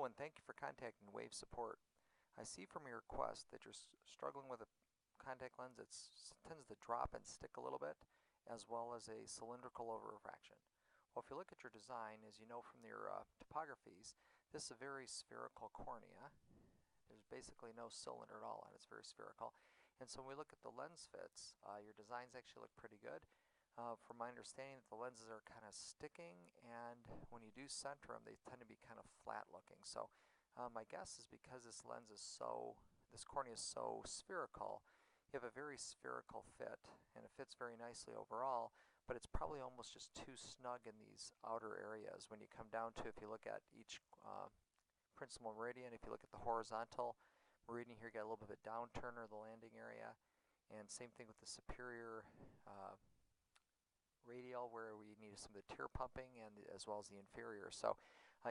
Hello, and thank you for contacting Wave Support. I see from your request that you're struggling with a contact lens that tends to drop and stick a little bit, as well as a cylindrical over-refraction. Well, if you look at your design, as you know from your topographies, this is a very spherical cornea. There's basically no cylinder at all, and it's very spherical. And so when we look at the lens fits, your designs actually look pretty good. From my understanding, that the lenses are kind of sticking, and when you do center them, they tend to be kind of flat looking. So my guess is because this cornea is so spherical, you have a very spherical fit, and it fits very nicely overall, but it's probably almost just too snug in these outer areas. When you come down to, if you look at each principal meridian, if you look at the horizontal meridian here, you got a little bit of a downturner of the landing area, and same thing with the superior radial, where we need some of the tear pumping, and as well as the inferior. So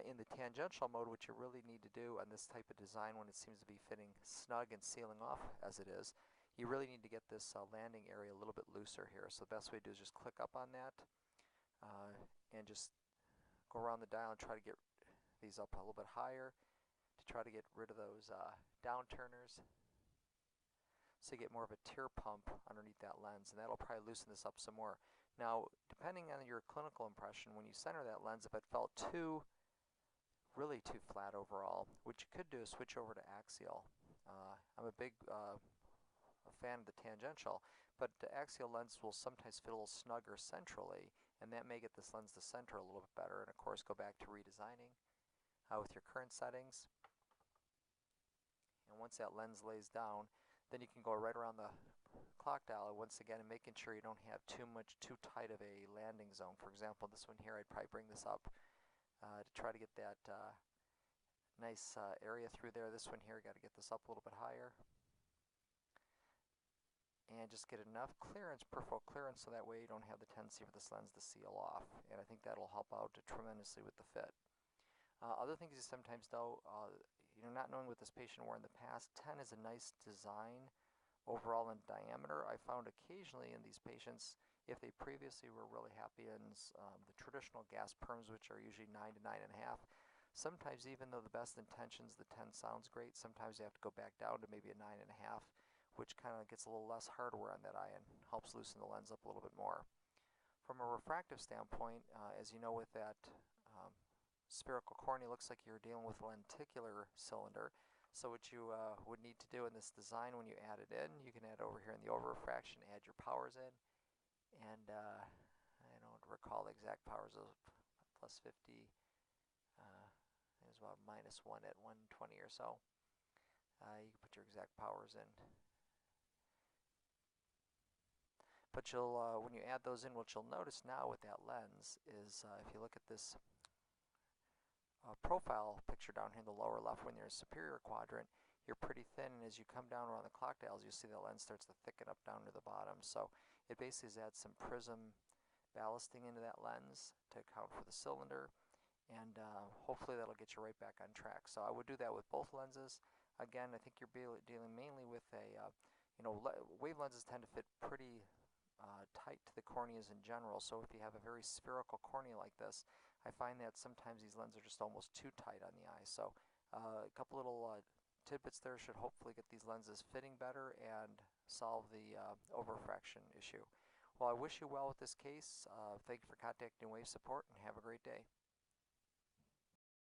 in the tangential mode, what you really need to do on this type of design, when it seems to be fitting snug and sealing off as it is, you really need to get this landing area a little bit looser here. So the best way to do is just click up on that and just go around the dial and try to get these up a little bit higher to try to get rid of those downturners, so you get more of a tear pump underneath that lens, and that'll probably loosen this up some more. Now, depending on your clinical impression, when you center that lens, if it felt really too flat overall, what you could do is switch over to axial. I'm a big fan of the tangential, but the axial lens will sometimes fit a little snugger centrally, and that may get this lens to center a little bit better. And of course, go back to redesigning with your current settings. And once that lens lays down, then you can go right around the clock dial once again, and making sure you don't have too tight of a landing zone. For example, this one here, I'd probably bring this up to try to get that nice area through there. This one here, got to get this up a little bit higher. And just get enough clearance, peripheral clearance, so that way you don't have the tendency for this lens to seal off. And I think that'll help out tremendously with the fit. Other things you sometimes know, not knowing what this patient wore in the past, 10 is a nice design overall in diameter. I found occasionally in these patients, if they previously were really happy in the traditional gas perms, which are usually 9 to 9.5, sometimes even though the best intentions, the 10 sounds great, sometimes you have to go back down to maybe a 9.5, which kind of gets a little less hardware on that eye and helps loosen the lens up a little bit more. From a refractive standpoint, as you know, with that spherical cornea, looks like you're dealing with a lenticular cylinder. So what you would need to do in this design, when you add it in, you can add over here in the over-refraction, add your powers in, and I don't recall the exact powers of plus 50. There's about -1 at 120 or so. You can put your exact powers in. But you'll, when you add those in, what you'll notice now with that lens is if you look at this profile picture down here in the lower left, when you're in superior quadrant, you're pretty thin, and as you come down around the clock dials, you see the lens starts to thicken up down to the bottom. So it basically adds some prism ballasting into that lens to account for the cylinder, and hopefully that'll get you right back on track. So I would do that with both lenses. Again, I think you're dealing mainly with a, wave lenses tend to fit pretty tight to the corneas in general. So if you have a very spherical cornea like this, I find that sometimes these lenses are just almost too tight on the eye. So a couple little tidbits there should hopefully get these lenses fitting better and solve the over-refraction issue. Well, I wish you well with this case. Thank you for contacting Wave Support, and have a great day.